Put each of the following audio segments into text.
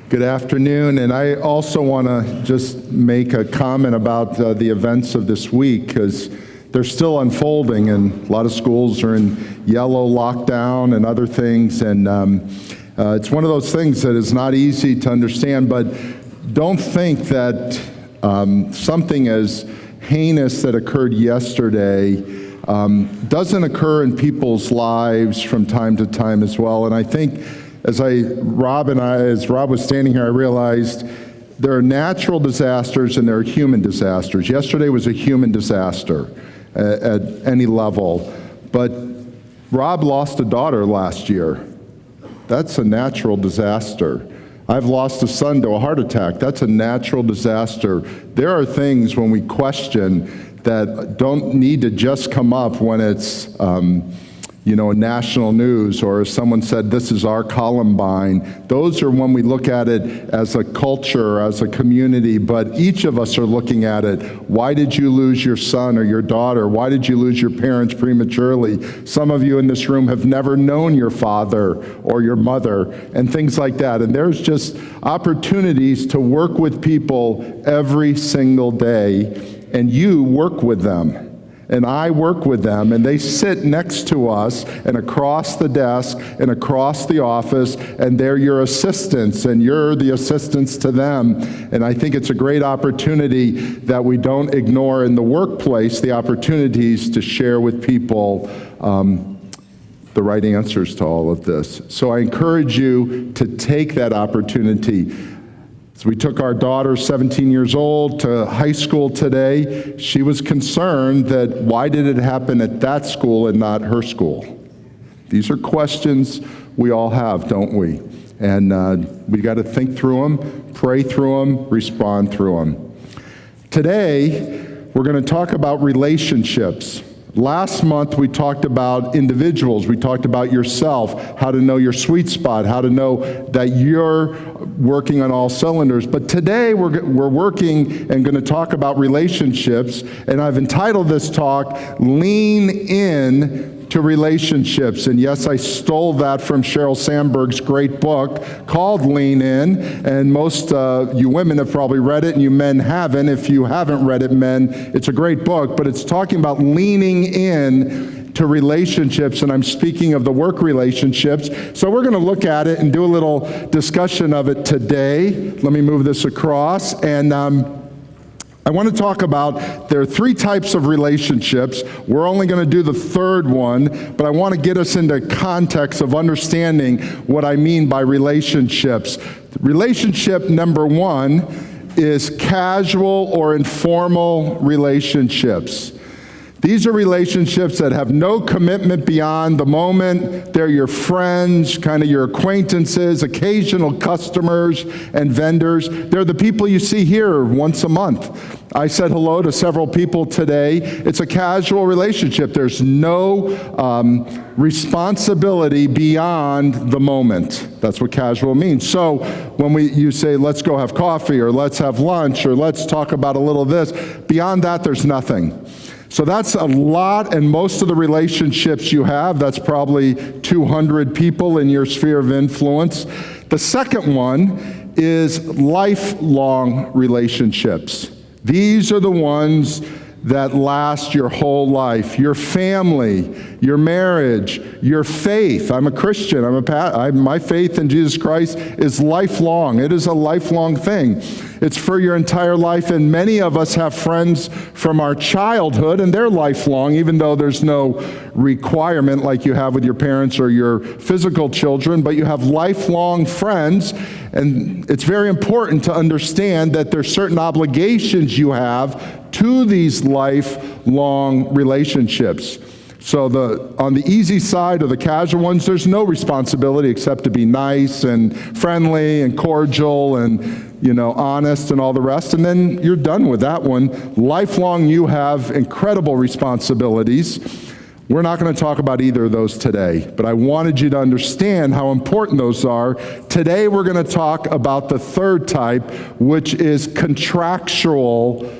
Good afternoon, and I also want to just make a comment about the events of this week, because they're still unfolding, and a lot of schools are in yellow lockdown and other things, and it's one of those things that is not easy to understand, but don't think that something as heinous that occurred yesterday doesn't occur in people's lives from time to time as well. And I think as Rob was standing here, I realized there are natural disasters and there are human disasters. Yesterday was a human disaster at any level, but Rob lost a daughter last year. That's a natural disaster. I've lost a son to a heart attack. That's a natural disaster. There are things when we question that don't need to just come up when it's national news, or as someone said, this is our Columbine. Those are when we look at it as a culture, as a community, but each of us are looking at it. Why did you lose your son or your daughter? Why did you lose your parents prematurely? Some of you in this room have never known your father or your mother, and things like that. And there's just opportunities to work with people every single day, and you work with them. And I work with them, and they sit next to us and across the desk and across the office, and they're your assistants, and you're the assistants to them. And I think it's a great opportunity that we don't ignore in the workplace, the opportunities to share with people the right answers to all of this. So I encourage you to take that opportunity. So we took our daughter, 17 years old, to high school today. She was concerned that why did it happen at that school and not her school? These are questions we all have, don't we? And we got to think through them, pray through them, respond through them. Today, we're going to talk about relationships. Last month, we talked about individuals. We talked about yourself, how to know your sweet spot, how to know that you're working on all cylinders. But today, we're working and going to talk about relationships. And I've entitled this talk, Lean In to Relationships. And yes, I stole that from Sheryl Sandberg's great book called Lean In. And most you women have probably read it, and you men haven't. If you haven't read it, men, it's a great book, but it's talking about leaning in to relationships, and I'm speaking of the work relationships. So we're going to look at it and do a little discussion of it today. Let me move this across. And I want to talk about, there are three types of relationships. We're only going to do the third one, but I want to get us into context of understanding what I mean by relationships. Relationship number one is casual or informal relationships. These are relationships that have no commitment beyond the moment. They're your friends, kind of your acquaintances, occasional customers and vendors. They're the people you see here once a month. I said hello to several people today. It's a casual relationship. There's no responsibility beyond the moment. That's what casual means. So when you say, let's go have coffee, or let's have lunch, or let's talk about a little of this, beyond that, there's nothing. So that's a lot, and most of the relationships you have, that's probably 200 people in your sphere of influence. The second one is lifelong relationships. These are the ones that last your whole life. Your family, your marriage, your faith. I'm a Christian. My faith in Jesus Christ is lifelong. It is a lifelong thing. It's for your entire life, and many of us have friends from our childhood, and they're lifelong, even though there's no requirement like you have with your parents or your physical children, but you have lifelong friends, and it's very important to understand that there's certain obligations you have to these lifelong relationships. So on the easy side or the casual ones, there's no responsibility except to be nice and friendly and cordial and honest and all the rest, and then you're done with that one. Lifelong, you have incredible responsibilities. We're not going to talk about either of those today, but I wanted you to understand how important those are. Today we're going to talk about the third type, which is contractual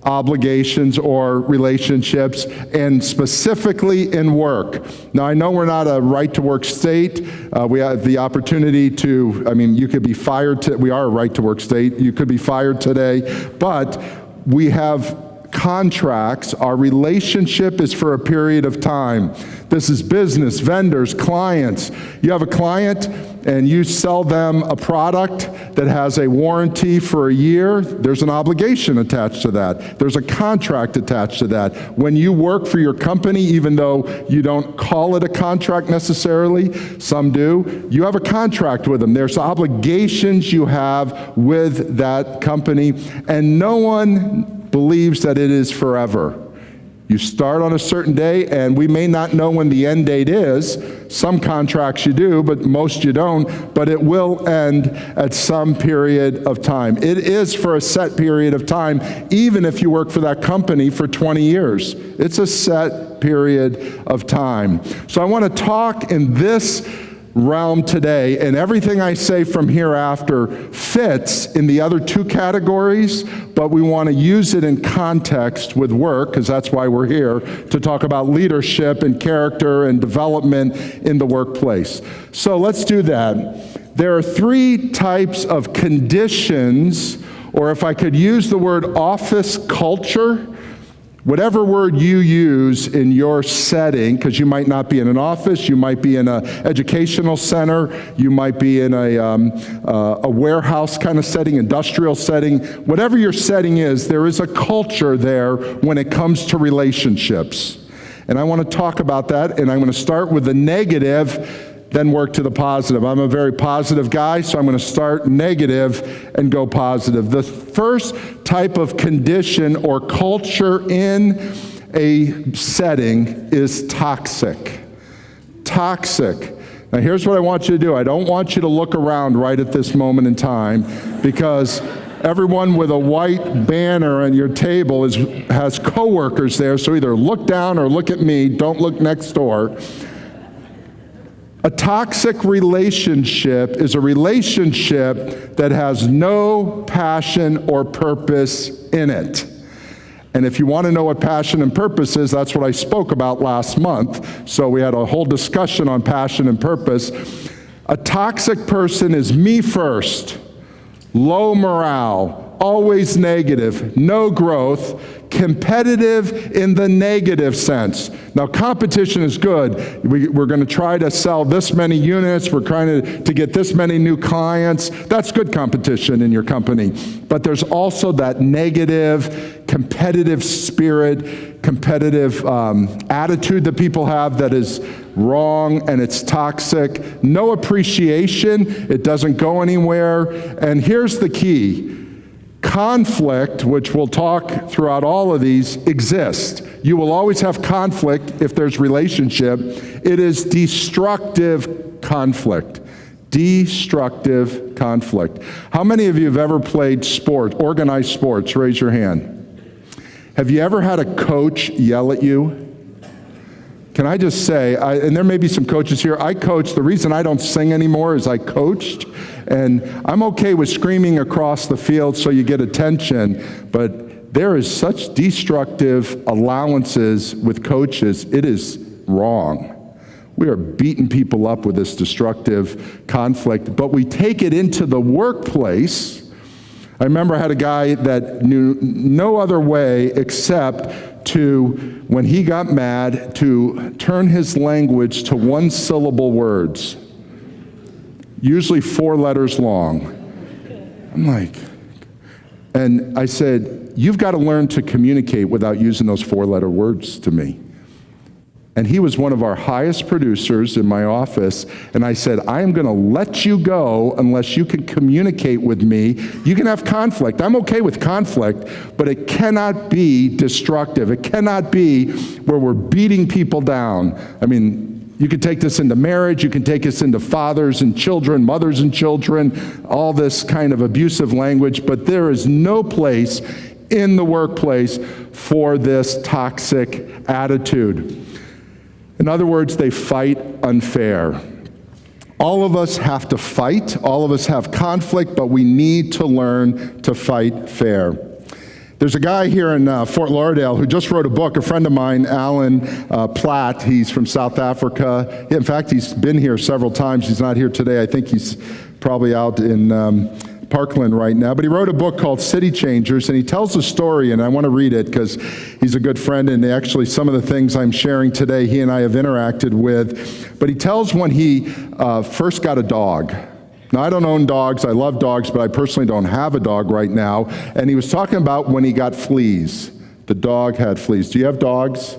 obligations or relationships, and specifically in work. Now, I know we're not a right-to-work state. We have the opportunity to, you could be fired. We are a right-to-work state. You could be fired today, but we have contracts. Our relationship is for a period of time. This is business, vendors, clients. You have a client and you sell them a product that has a warranty for a year. There's an obligation attached to that. There's a contract attached to that. When you work for your company, even though you don't call it a contract necessarily, some do, you have a contract with them. There's obligations you have with that company, and no one believes that it is forever. You start on a certain day, and we may not know when the end date is. Some contracts you do, but most you don't, but it will end at some period of time. It is for a set period of time, even if you work for that company for 20 years. It's a set period of time. So I want to talk in this realm today, and everything I say from hereafter fits in the other two categories, but we want to use it in context with work, because that's why we're here, to talk about leadership and character and development in the workplace. So let's do that. There are three types of conditions, or if I could use the word office culture, whatever word you use in your setting, because you might not be in an office, you might be in an educational center, you might be in a warehouse kind of setting, industrial setting, whatever your setting is, there is a culture there when it comes to relationships. And I want to talk about that, and I'm going to start with the negative, then work to the positive. I'm a very positive guy, so I'm going to start negative and go positive. The first type of condition or culture in a setting is toxic. Toxic. Now here's what I want you to do. I don't want you to look around right at this moment in time, because everyone with a white banner on your table has coworkers there, so either look down or look at me. Don't look next door. A toxic relationship is a relationship that has no passion or purpose in it. And if you want to know what passion and purpose is, that's what I spoke about last month. So we had a whole discussion on passion and purpose. A toxic person is me first, low morale, always negative, no growth, competitive in the negative sense. Now, competition is good. We're going to try to sell this many units. We're trying to get this many new clients. That's good competition in your company. But there's also that negative, competitive spirit, competitive attitude that people have that is wrong, and it's toxic. No appreciation. It doesn't go anywhere. And here's the key. Conflict, which we'll talk throughout all of these, exists. You will always have conflict if there's relationship. It is destructive conflict. Destructive conflict. How many of you have ever played sport, organized sports? Raise your hand. Have you ever had a coach yell at you? Can I just say, and there may be some coaches here, I coach. The reason I don't sing anymore is I coached, and I'm okay with screaming across the field so you get attention, but there is such destructive allowances with coaches. It is wrong. We are beating people up with this destructive conflict, but we take it into the workplace. I remember I had a guy that knew no other way except to, when he got mad, to turn his language to one-syllable words, usually 4 letters long. I'm like, and I said, you've got to learn to communicate without using those 4-letter words to me. And he was one of our highest producers in my office, and I said, I am going to let you go unless you can communicate with me. You can have conflict. I'm okay with conflict, but it cannot be destructive. It cannot be where we're beating people down. I mean, you can take this into marriage, you can take this into fathers and children, mothers and children, all this kind of abusive language, but there is no place in the workplace for this toxic attitude. In other words, they fight unfair. All of us have to fight. All of us have conflict, but we need to learn to fight fair. There's a guy here in Fort Lauderdale who just wrote a book, a friend of mine, Alan Platt. He's from South Africa. In fact, he's been here several times. He's not here today. I think he's probably out in Parkland right now. But he wrote a book called City Changers, and he tells a story, and I want to read it because he's a good friend, and actually some of the things I'm sharing today, he and I have interacted with. But he tells when he first got a dog. Now, I don't own dogs. I love dogs, but I personally don't have a dog right now. And he was talking about when he got fleas. The dog had fleas. Do you have dogs?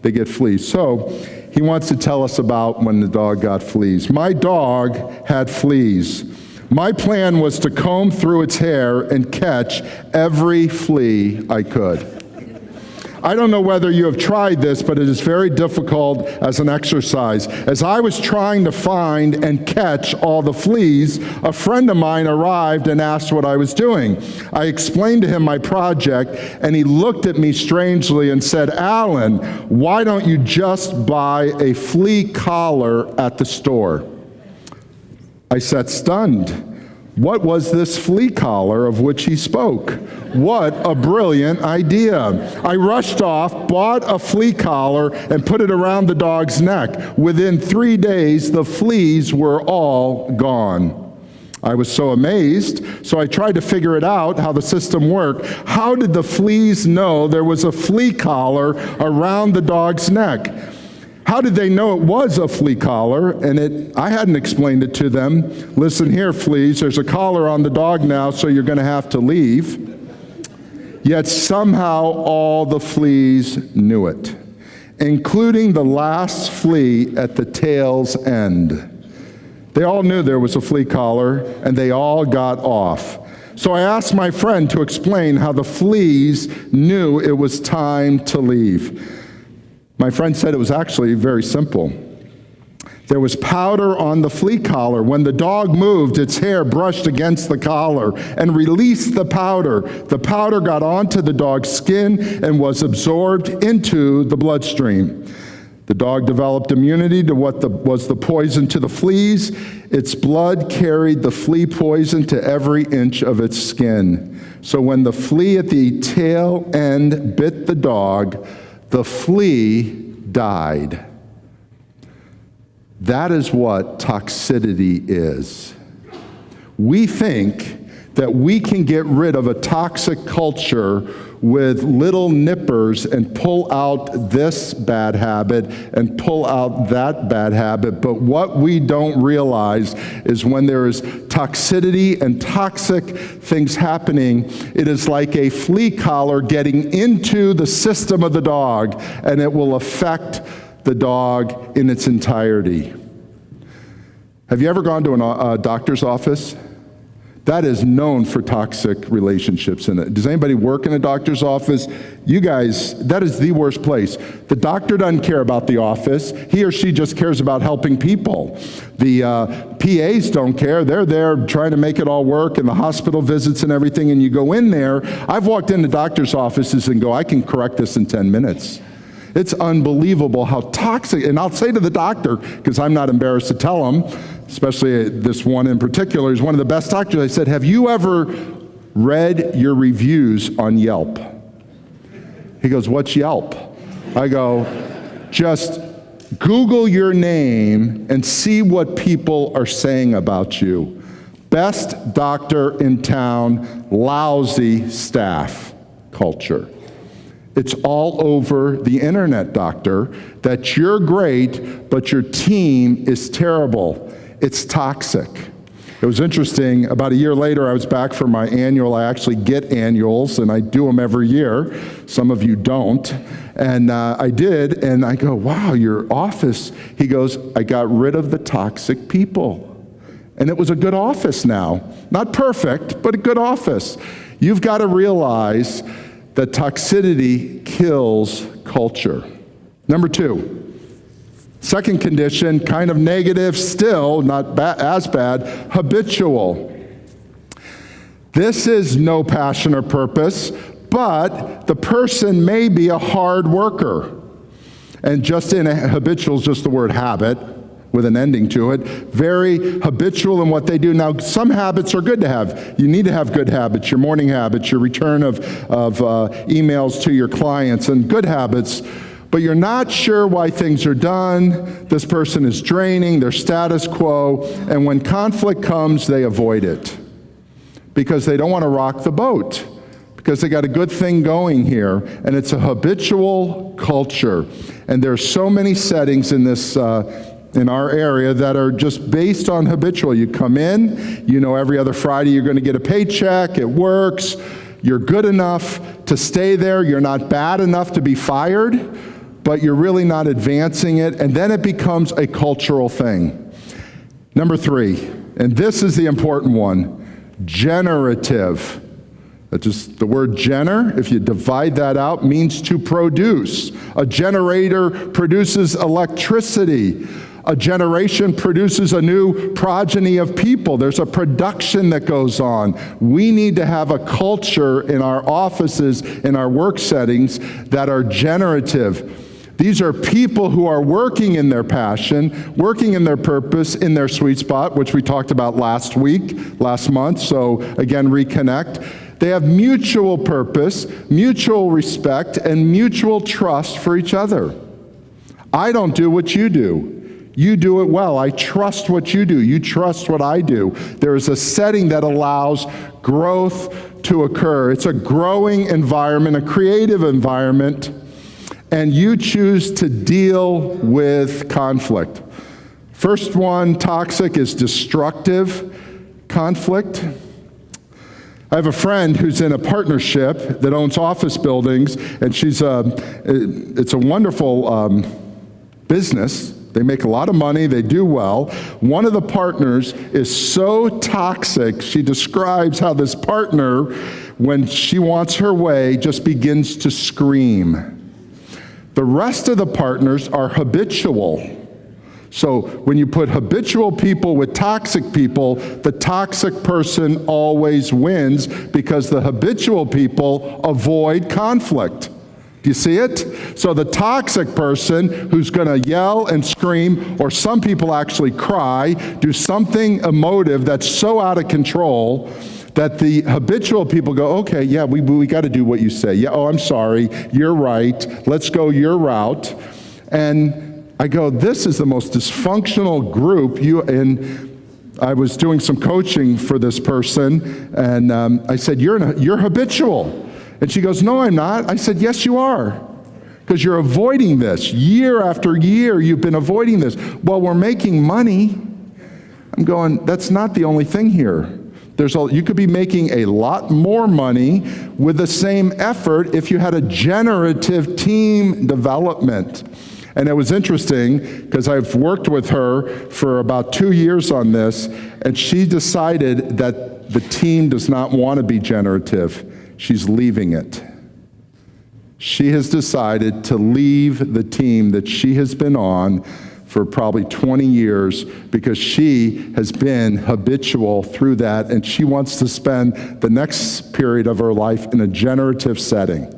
They get fleas. So he wants to tell us about when the dog got fleas. My dog had fleas. My plan was to comb through its hair and catch every flea I could. I don't know whether you have tried this, but it is very difficult as an exercise. As I was trying to find and catch all the fleas, a friend of mine arrived and asked what I was doing. I explained to him my project, and he looked at me strangely and said, "Alan, why don't you just buy a flea collar at the store?" I sat stunned. What was this flea collar of which he spoke? What a brilliant idea. I rushed off, bought a flea collar, and put it around the dog's neck. Within 3 days, the fleas were all gone. I was so amazed, so I tried to figure it out, how the system worked. How did the fleas know there was a flea collar around the dog's neck? How did they know it was a flea collar? And I hadn't explained it to them. Listen here, fleas, there's a collar on the dog now, so you're going to have to leave. Yet somehow all the fleas knew it, including the last flea at the tail's end. They all knew there was a flea collar, and they all got off. So I asked my friend to explain how the fleas knew it was time to leave. My friend said it was actually very simple. There was powder on the flea collar. When the dog moved, its hair brushed against the collar and released the powder. The powder got onto the dog's skin and was absorbed into the bloodstream. The dog developed immunity to what was the poison to the fleas. Its blood carried the flea poison to every inch of its skin. So when the flea at the tail end bit the dog, the flea died. That is what toxicity is. We think that we can get rid of a toxic culture with little nippers and pull out this bad habit and pull out that bad habit. But what we don't realize is when there is toxicity and toxic things happening, it is like a flea collar getting into the system of the dog, and it will affect the dog in its entirety. Have you ever gone to a doctor's office? That is known for toxic relationships in it. Does anybody work in a doctor's office? You guys, that is the worst place. The doctor doesn't care about the office. He or she just cares about helping people. The PAs don't care. They're there trying to make it all work, and the hospital visits and everything, and you go in there. I've walked into doctor's offices and go, I can correct this in 10 minutes. It's unbelievable how toxic, and I'll say to the doctor, because I'm not embarrassed to tell him, especially this one in particular, is one of the best doctors. I said, have you ever read your reviews on Yelp? He goes, what's Yelp? I go, just Google your name and see what people are saying about you. Best doctor in town, lousy staff culture. It's all over the internet, doctor, that you're great, but your team is terrible. It's toxic. It was interesting, about a year later, I was back for my annual. I actually get annuals, and I do them every year. Some of you don't. And I did, and I go, wow, your office. He goes, I got rid of the toxic people. And it was a good office now. Not perfect, but a good office. You've got to realize that toxicity kills culture. Number 2. Second condition, kind of negative still, not as bad, habitual. This is no passion or purpose, but the person may be a hard worker. And just in habitual is just the word habit. with an ending to it, very habitual in what they do. Now, some habits are good to have. You need to have good habits, your morning habits, your return of emails to your clients, and good habits. But you're not sure why things are done. This person is draining, their status quo, and when conflict comes, they avoid it because they don't want to rock the boat, because they got a good thing going here, and it's a habitual culture. And there's so many settings in this in our area that are just based on habitual. You come in, you know every other Friday you're going to get a paycheck, it works, you're good enough to stay there, you're not bad enough to be fired, but you're really not advancing it, and then it becomes a cultural thing. Number 3, and this is the important one, generative. Just the word gener, if you divide that out, means to produce. A generator produces electricity. A generation produces a new progeny of people. There's a production that goes on. We need to have a culture in our offices, in our work settings, that are generative. These are people who are working in their passion, working in their purpose, in their sweet spot, which we talked about last month, so again, reconnect. They have mutual purpose, mutual respect, and mutual trust for each other. I don't do what you do. You do it well. I trust what you do. You trust what I do. There is a setting that allows growth to occur. It's a growing environment, a creative environment, and you choose to deal with conflict. First one, toxic, is destructive conflict. I have a friend who's in a partnership that owns office buildings, and it's a wonderful business. They make a lot of money, they do well. One of the partners is so toxic, she describes how this partner, when she wants her way, just begins to scream. The rest of the partners are habitual. So when you put habitual people with toxic people, the toxic person always wins because the habitual people avoid conflict. Do you see it? So the toxic person who's going to yell and scream, or some people actually cry, do something emotive that's so out of control that the habitual people go, okay, yeah, we got to do what you say. Yeah, oh, I'm sorry, you're right, let's go your route. And I go, this is the most dysfunctional group. And I was doing some coaching for this person, and I said, you're habitual. And she goes, no, I'm not. I said, yes, you are, because you're avoiding this. Year after year, you've been avoiding this. Well, we're making money. I'm going, that's not the only thing here. You could be making a lot more money with the same effort if you had a generative team development. And it was interesting because I've worked with her for about 2 years on this, and she decided that the team does not want to be generative. She's leaving it. She has decided to leave the team that she has been on for probably 20 years because she has been habitual through that, and she wants to spend the next period of her life in a generative setting.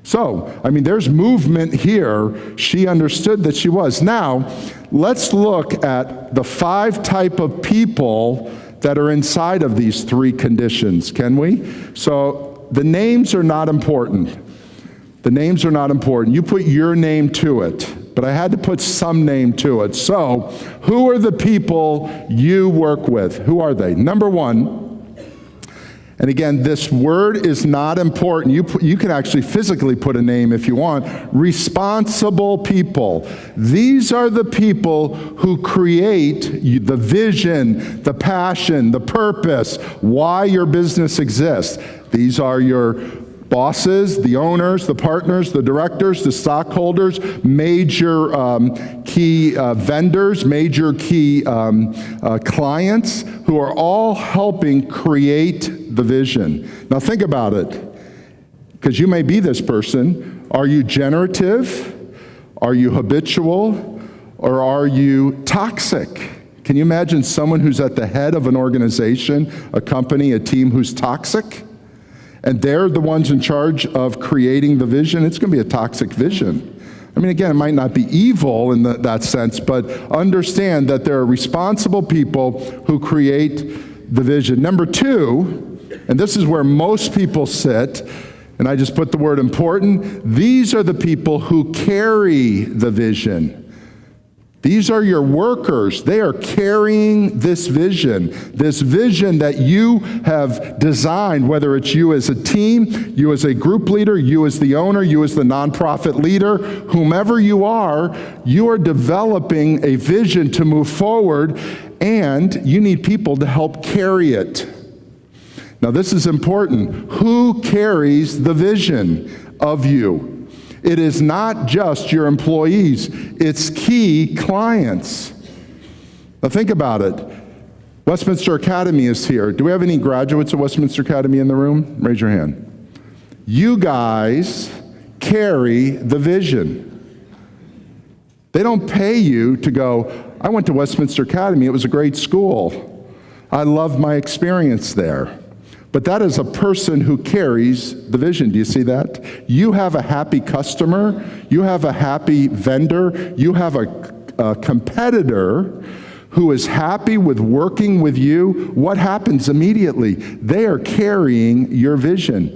So, I mean, there's movement here. She understood that she was. Now, let's look at the 5 type of people that are inside of these 3 conditions, can we? So, the names are not important. The names are not important. You put your name to it, but I had to put some name to it. So, who are the people you work with? Who are they? Number 1, and again, this word is not important. You can actually physically put a name if you want. Responsible people. These are the people who create the vision, the passion, the purpose, why your business exists. These are your bosses, the owners, the partners, the directors, the stockholders, major key vendors, major key clients who are all helping create the vision. Now think about it, because you may be this person. Are you generative? Are you habitual? Or are you toxic? Can you imagine someone who's at the head of an organization, a company, a team who's toxic? And they're the ones in charge of creating the vision. It's going to be a toxic vision. I mean, again, it might not be evil in that sense, but understand that there are responsible people who create the vision. Number two, and this is where most people sit, and I just put the word important, these are the people who carry the vision. These are your workers. They are carrying this vision that you have designed, whether it's you as a team, you as a group leader, you as the owner, you as the nonprofit leader, whomever you are developing a vision to move forward, and you need people to help carry it. Now, this is important. Who carries the vision of you? It is not just your employees, it's key clients. Now think about it. Westminster Academy is here. Do we have any graduates of Westminster Academy in the room? Raise your hand. You guys carry the vision. They don't pay you to go, I went to Westminster Academy, it was a great school. I loved my experience there. But that is a person who carries the vision. Do you see that? You have a happy customer. You have a happy vendor. You have a competitor who is happy with working with you. What happens immediately? They are carrying your vision.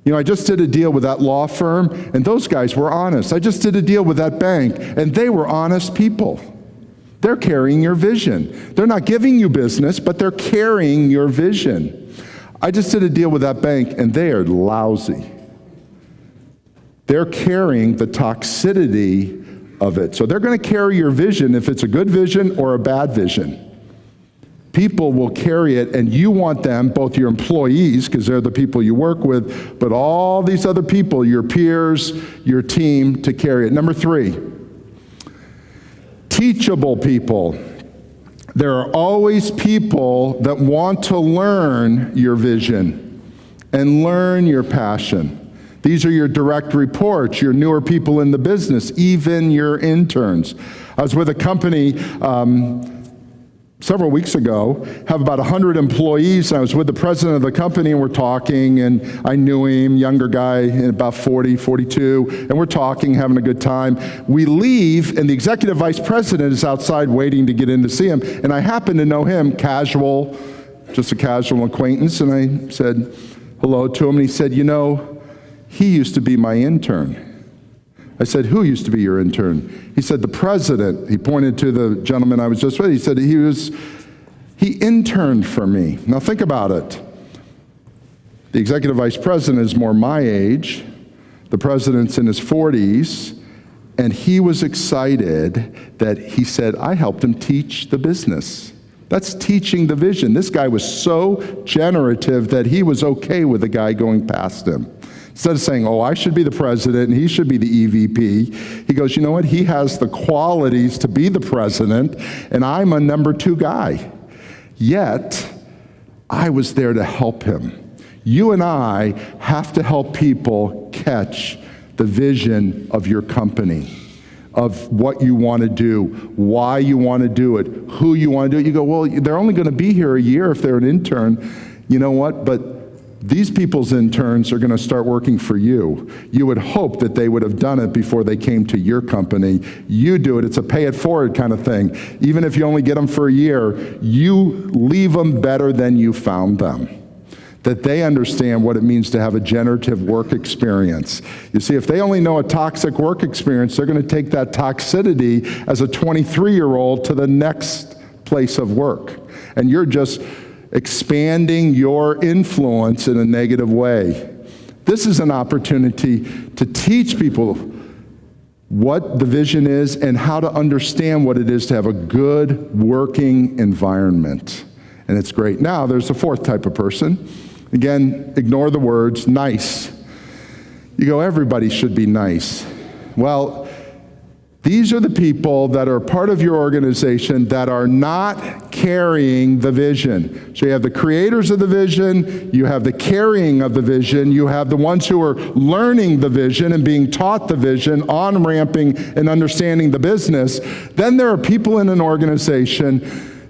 You know, I just did a deal with that law firm, and those guys were honest. I just did a deal with that bank, and they were honest people. They're carrying your vision. They're not giving you business, but they're carrying your vision. I just did a deal with that bank, and they are lousy. They're carrying the toxicity of it. So they're going to carry your vision if it's a good vision or a bad vision. People will carry it, and you want them, both your employees, because they're the people you work with, but all these other people, your peers, your team, to carry it. Number three, teachable people. There are always people that want to learn your vision and learn your passion. These are your direct reports, your newer people in the business, even your interns. I was with a company several weeks ago, have about 100 employees, and I was with the president of the company, and we're talking, and I knew him, younger guy, about 40, 42, and we're talking, having a good time. We leave, and the executive vice president is outside waiting to get in to see him, and I happen to know him, casual, just a casual acquaintance, and I said hello to him, and he said, you know, he used to be my intern. I said, who used to be your intern? He said, the president. He pointed to the gentleman I was just with. He said, he interned for me. Now think about it. The executive vice president is more my age. The president's in his 40s. And he was excited that he said, I helped him teach the business. That's teaching the vision. This guy was so generative that he was okay with the guy going past him. Instead of saying, oh, I should be the president and he should be the EVP, he goes, you know what? He has the qualities to be the president, and I'm a number 2 guy. Yet, I was there to help him. You and I have to help people catch the vision of your company, of what you want to do, why you want to do it, who you want to do it. You go, well, they're only going to be here a year if they're an intern. You know what? But these people's interns are going to start working for you. You would hope that they would have done it before they came to your company. You do it. It's a pay it forward kind of thing. Even if you only get them for a year, you leave them better than you found them. That they understand what it means to have a generative work experience. You see, if they only know a toxic work experience, they're going to take that toxicity as a 23-year-old to the next place of work. And you're just expanding your influence in a negative way. This is an opportunity to teach people what the vision is and how to understand what it is to have a good working environment. And it's great. Now, there's a fourth type of person. Again, ignore the words, nice. You go, everybody should be nice. Well, these are the people that are part of your organization that are not carrying the vision. So you have the creators of the vision, you have the carrying of the vision, you have the ones who are learning the vision and being taught the vision, on-ramping and understanding the business. Then there are people in an organization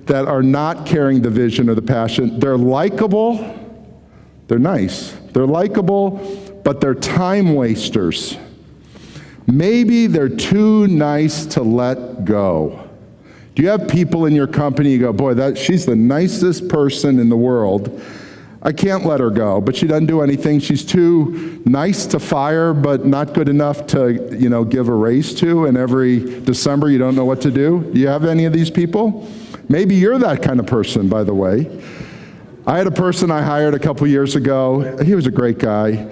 that are not carrying the vision or the passion. They're likable, they're nice, they're likable, but they're time wasters. Maybe they're too nice to let go. Do you have people in your company you go, boy, she's the nicest person in the world. I can't let her go, but she doesn't do anything. She's too nice to fire, but not good enough to, give a raise to, and every December you don't know what to do. Do you have any of these people? Maybe you're that kind of person, by the way. I had a person I hired a couple years ago. He was a great guy.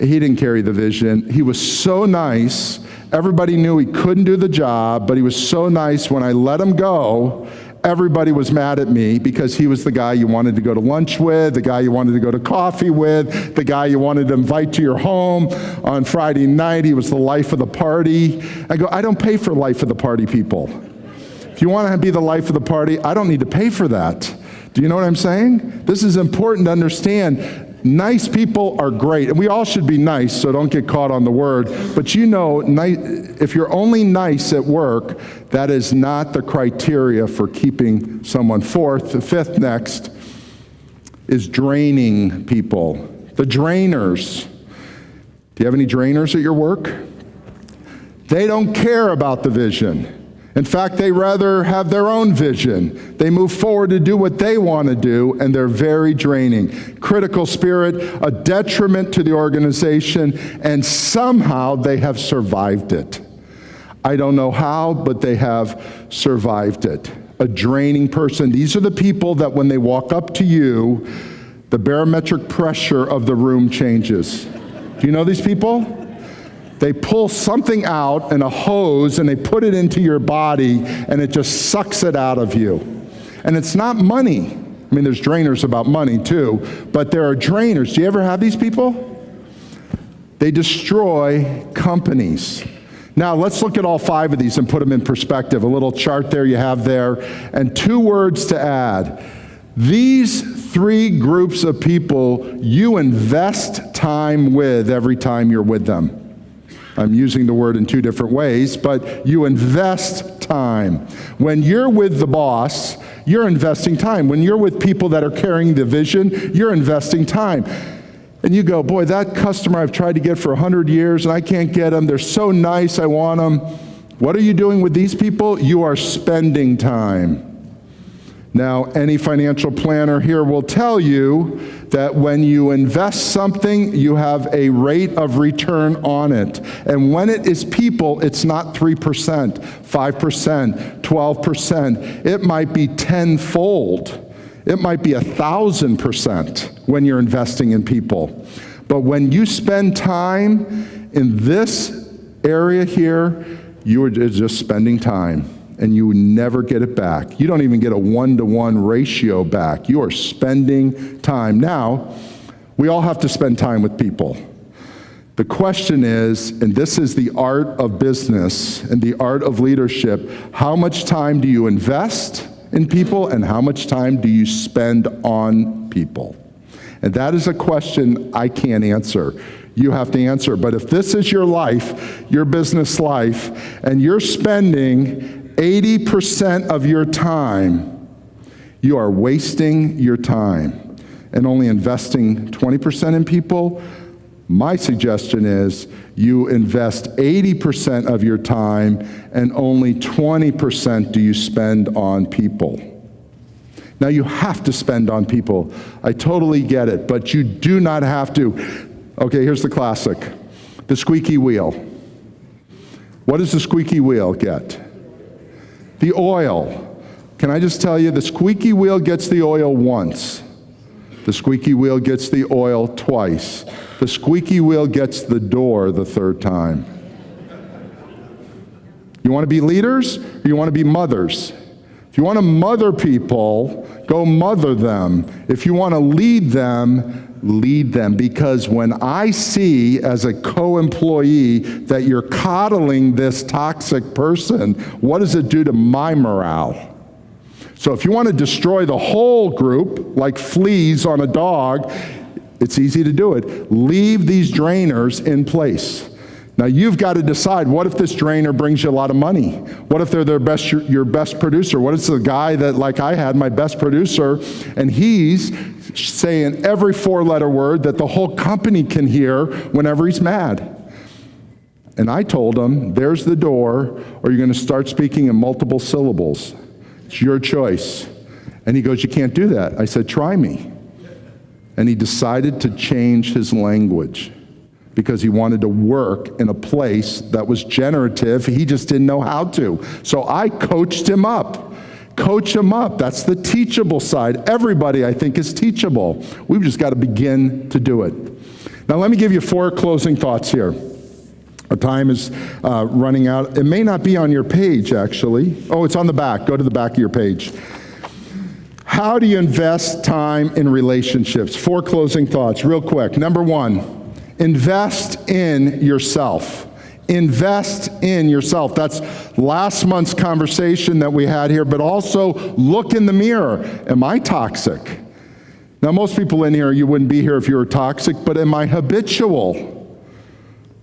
He didn't carry the vision. He was so nice. Everybody knew he couldn't do the job, but he was so nice. When I let him go, everybody was mad at me because he was the guy you wanted to go to lunch with, the guy you wanted to go to coffee with, the guy you wanted to invite to your home on Friday night. He was the life of the party. I go, I don't pay for life of the party people. If you want to be the life of the party, I don't need to pay for that. Do you know what I'm saying? This is important to understand. Nice people are great, and we all should be nice, so don't get caught on the word. But if you're only nice at work, that is not the criteria for keeping someone. Fifth next is draining people. The drainers. Do you have any drainers at your work? They don't care about the vision. In fact, they rather have their own vision. They move forward to do what they want to do, and they're very draining. Critical spirit, a detriment to the organization, and somehow they have survived it. I don't know how, but they have survived it. A draining person. These are the people that when they walk up to you, the barometric pressure of the room changes. Do you know these people? They pull something out in a hose and they put it into your body and it just sucks it out of you. And it's not money. I mean, there's drainers about money too, but there are drainers. Do you ever have these people? They destroy companies. Now, let's look at all 5 of these and put them in perspective. A little chart there you have there, and 2 words to add. These 3 groups of people you invest time with every time you're with them. I'm using the word in 2 different ways, but you invest time. When you're with the boss, you're investing time. When you're with people that are carrying the vision, you're investing time. And you go, boy, that customer I've tried to get for 100 years and I can't get them. They're so nice, I want them. What are you doing with these people? You are spending time. Now, any financial planner here will tell you that when you invest something, you have a rate of return on it. And when it is people, it's not 3%, 5%, 12%. It might be tenfold. It might be 1,000% when you're investing in people. But when you spend time in this area here, you are just spending time. And you never get it back. You don't even get a 1-to-1 ratio back. You are spending time. Now, we all have to spend time with people. The question is, and this is the art of business and the art of leadership, how much time do you invest in people and how much time do you spend on people? And that is a question I can't answer. You have to answer. But if this is your life, your business life, and you're spending 80% of your time, you are wasting your time and only investing 20% in people. My suggestion is you invest 80% of your time and only 20% do you spend on people. Now you have to spend on people. I totally get it, but you do not have to. Okay, here's the classic. The squeaky wheel. What does the squeaky wheel get? The oil. Can I just tell you, the squeaky wheel gets the oil once. The squeaky wheel gets the oil twice. The squeaky wheel gets the door the 3rd time. You want to be leaders or you want to be mothers? If you want to mother people, go mother them. If you want to lead them, because when I see as a co-employee that you're coddling this toxic person, what does it do to my morale? So if you want to destroy the whole group like fleas on a dog, it's easy to do it. Leave these drainers in place. Now you've got to decide, what if this drainer brings you a lot of money? What if they're your best producer? What if it's the guy that, like I had, my best producer, and he's saying every 4-letter word that the whole company can hear whenever he's mad? And I told him, there's the door, or you're going to start speaking in multiple syllables. It's your choice. And he goes, you can't do that. I said, try me. And he decided to change his language because he wanted to work in a place that was generative. He just didn't know how to. So I coached him up. Coach him up. That's the teachable side. Everybody, I think, is teachable. We've just got to begin to do it. Now, let me give you 4 closing thoughts here. Our time is running out. It may not be on your page, actually. Oh, it's on the back. Go to the back of your page. How do you invest time in relationships? 4 closing thoughts, real quick. Number 1, invest in yourself. Invest in yourself. That's last month's conversation that we had here, but also look in the mirror. Am I toxic? Now, most people in here, you wouldn't be here if you were toxic, but am I habitual?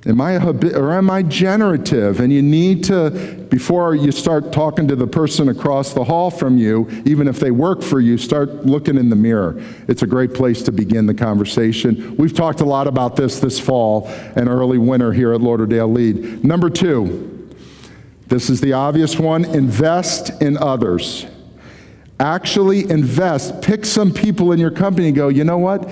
Am I generative? And you need to, before you start talking to the person across the hall from you, even if they work for you, start looking in the mirror. It's a great place to begin the conversation. We've talked a lot about this fall and early winter here at Lauderdale Lead. Number 2, this is the obvious one, invest in others. Actually invest. Pick some people in your company and go, you know what?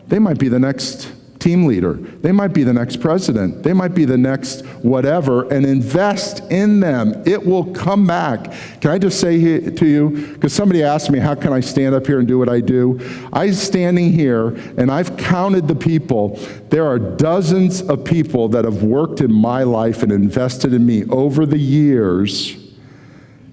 They might be the next team leader. They might be the next president. They might be the next whatever, and invest in them. It will come back. Can I just say to you, because somebody asked me, how can I stand up here and do what I do? I'm standing here, and I've counted the people. There are dozens of people that have worked in my life and invested in me over the years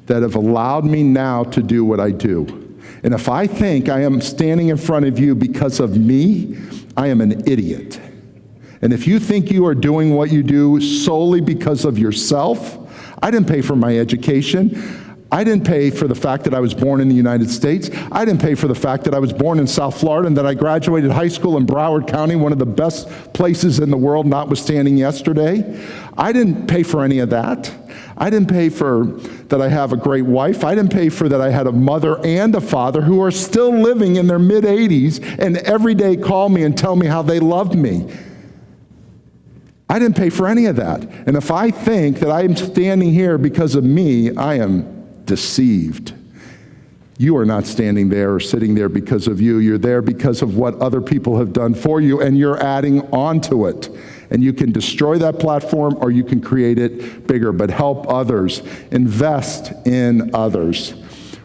that have allowed me now to do what I do. And if I think I am standing in front of you because of me, I am an idiot. And if you think you are doing what you do solely because of yourself, I didn't pay for my education. I didn't pay for the fact that I was born in the United States. I didn't pay for the fact that I was born in South Florida and that I graduated high school in Broward County, one of the best places in the world, notwithstanding yesterday. I didn't pay for any of that. I didn't pay for that I have a great wife. I didn't pay for that I had a mother and a father who are still living in their mid-80s and every day call me and tell me how they love me. I didn't pay for any of that. And if I think that I am standing here because of me, I am deceived. You are not standing there or sitting there because of you. You're there because of what other people have done for you, and you're adding on to it. And you can destroy that platform or you can create it bigger, but help others. Invest in others.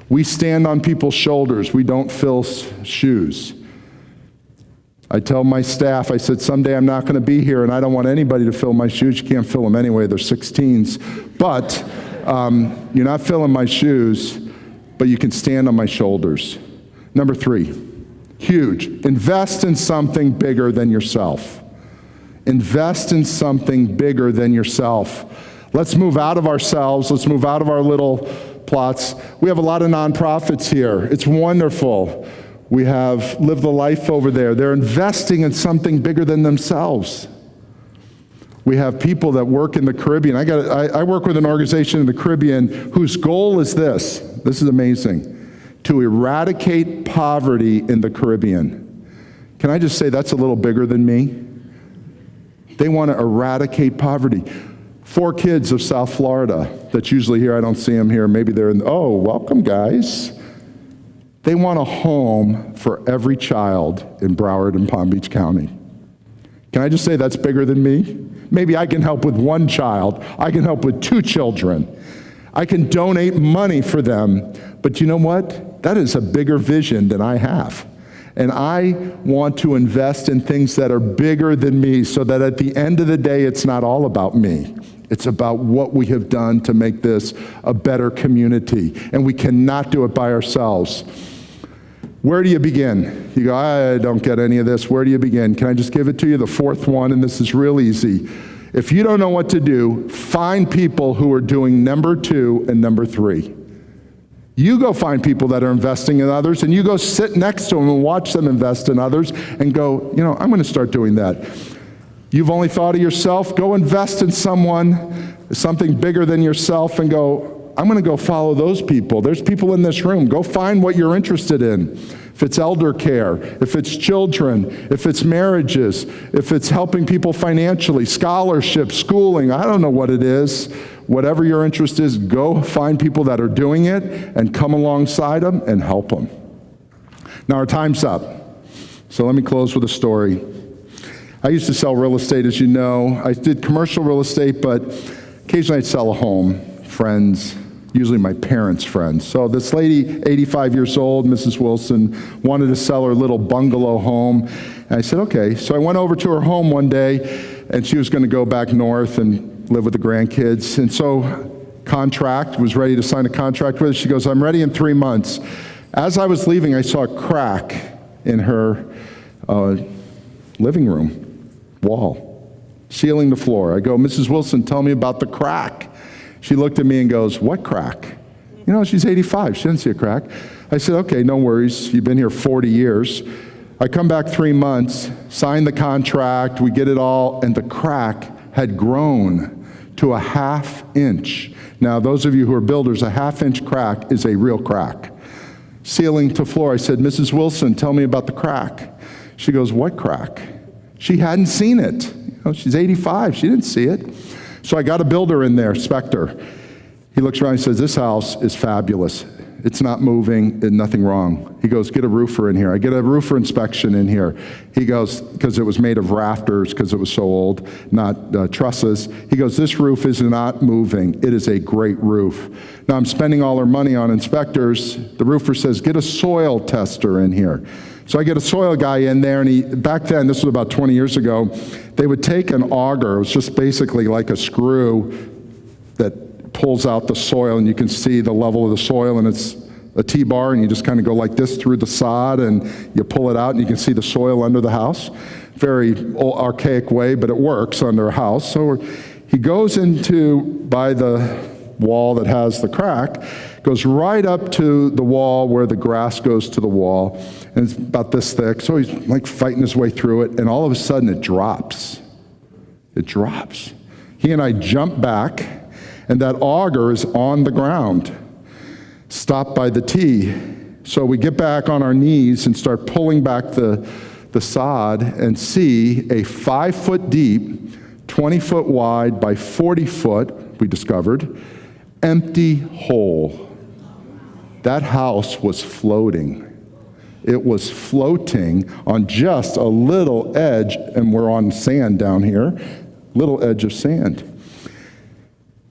We stand on people's shoulders. We don't fill shoes. I tell my staff, I said, someday I'm not going to be here and I don't want anybody to fill my shoes. You can't fill them anyway. They're 16s. But you're not filling my shoes, but you can stand on my shoulders. Number 3, huge. Invest in something bigger than yourself. Invest in something bigger than yourself. Let's move out of ourselves. Let's move out of our little plots. We have a lot of nonprofits here. It's wonderful. We have Live the Life over there. They're investing in something bigger than themselves. We have people that work in the Caribbean. I work with an organization in the Caribbean whose goal is this. This is amazing. To eradicate poverty in the Caribbean. Can I just say that's a little bigger than me? They want to eradicate poverty. 4 kids of South Florida that's usually here. I don't see them here. Maybe they're in, oh, welcome, guys. They want a home for every child in Broward and Palm Beach County. Can I just say that's bigger than me? Maybe I can help with 1 child. I can help with 2 children. I can donate money for them. But you know what? That is a bigger vision than I have. And I want to invest in things that are bigger than me so that at the end of the day, it's not all about me. It's about what we have done to make this a better community. And we cannot do it by ourselves. Where do you begin? You go, I don't get any of this. Where do you begin? Can I just give it to you? The 4th one, and this is real easy. If you don't know what to do, find people who are doing number 2 and number 3. You go find people that are investing in others, and you go sit next to them and watch them invest in others and go, you know, I'm going to start doing that. You've only thought of yourself. Go invest in someone, something bigger than yourself, and go, I'm going to go follow those people. There's people in this room. Go find what you're interested in. if it's elder care, if it's children, if it's marriages, if it's helping people financially, scholarships, schooling, I don't know what it is. Whatever your interest is, go find people that are doing it and come alongside them and help them. Now our time's up, so let me close with a story. I used to sell real estate, as you know. I did commercial real estate, but occasionally I'd sell a home, friends, usually my parents' friends. So this lady, 85 years old, Mrs. Wilson, wanted to sell her little bungalow home. And I said, okay. So I went over to her home one day, and she was going to go back north and live with the grandkids. And so was ready to sign a contract with her. She goes, I'm ready in 3 months. As I was leaving, I saw a crack in her living room wall, sealing the floor. I go, Mrs. Wilson, tell me about the crack. She looked at me and goes, what crack? You know, she's 85. She didn't see a crack. I said, okay, no worries. You've been here 40 years. I come back 3 months, sign the contract, we get it all, and the crack had grown to a 1/2 inch. Now, those of you who are builders, a 1/2 inch crack is a real crack. Ceiling to floor. I said, Mrs. Wilson, tell me about the crack. She goes, what crack? She hadn't seen it. You know, she's 85. She didn't see it. So I got a builder in there, Spector. He looks around and says, this house is fabulous. It's not moving, nothing wrong. He goes, get a roofer in here. I get a roofer inspection in here. He goes, because it was made of rafters, because it was so old, not trusses. He goes, this roof is not moving. It is a great roof. Now I'm spending all our money on inspectors. The roofer says, get a soil tester in here. So I get a soil guy in there, and back then, this was about 20 years ago, they would take an auger. It was just basically like a screw that pulls out the soil, and you can see the level of the soil, and it's a T-bar, and you just kind of go like this through the sod, and you pull it out, and you can see the soil under the house. Very archaic way, but it works under a house. So he goes by the wall that has the crack, goes right up to the wall where the grass goes to the wall, and it's about this thick, so he's like fighting his way through it, and all of a sudden it drops. It drops. He and I jump back, and that auger is on the ground, stopped by the T. So we get back on our knees and start pulling back the sod and see a 5-foot deep, 20-foot wide by 40-foot, we discovered, empty hole. That house was floating. It was floating on just a little edge, and we're on sand down here, little edge of sand.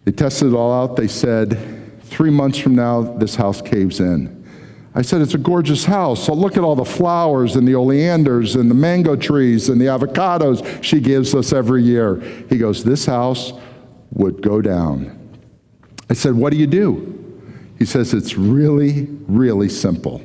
They tested it all out. They said, 3 months from now, this house caves in. I said, it's a gorgeous house. So look at all the flowers and the oleanders and the mango trees and the avocados she gives us every year. He goes, this house would go down. I said, what do you do? He says, it's really, really simple.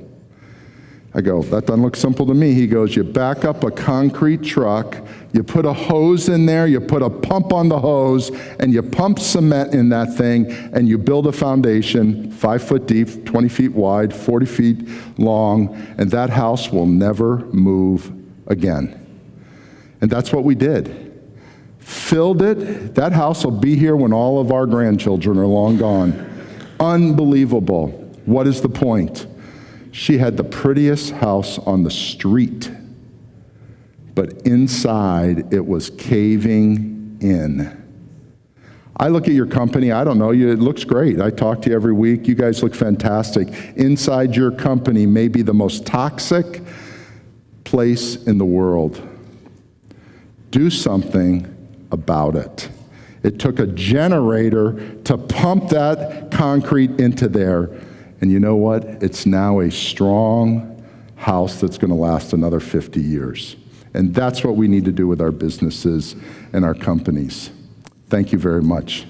I go, that doesn't look simple to me. He goes, you back up a concrete truck, you put a hose in there, you put a pump on the hose, and you pump cement in that thing, and you build a foundation 5 foot deep, 20 feet wide, 40 feet long, and that house will never move again. And that's what we did. Filled it. That house will be here when all of our grandchildren are long gone. Unbelievable. What is the point? She had the prettiest house on the street, but inside it was caving in. I look at your company, I don't know you, it looks great. I talk to you every week. You guys look fantastic. Inside your company may be the most toxic place in the world. Do something about it. It took a generator to pump that concrete into there. And you know what? It's now a strong house that's going to last another 50 years. And that's what we need to do with our businesses and our companies. Thank you very much.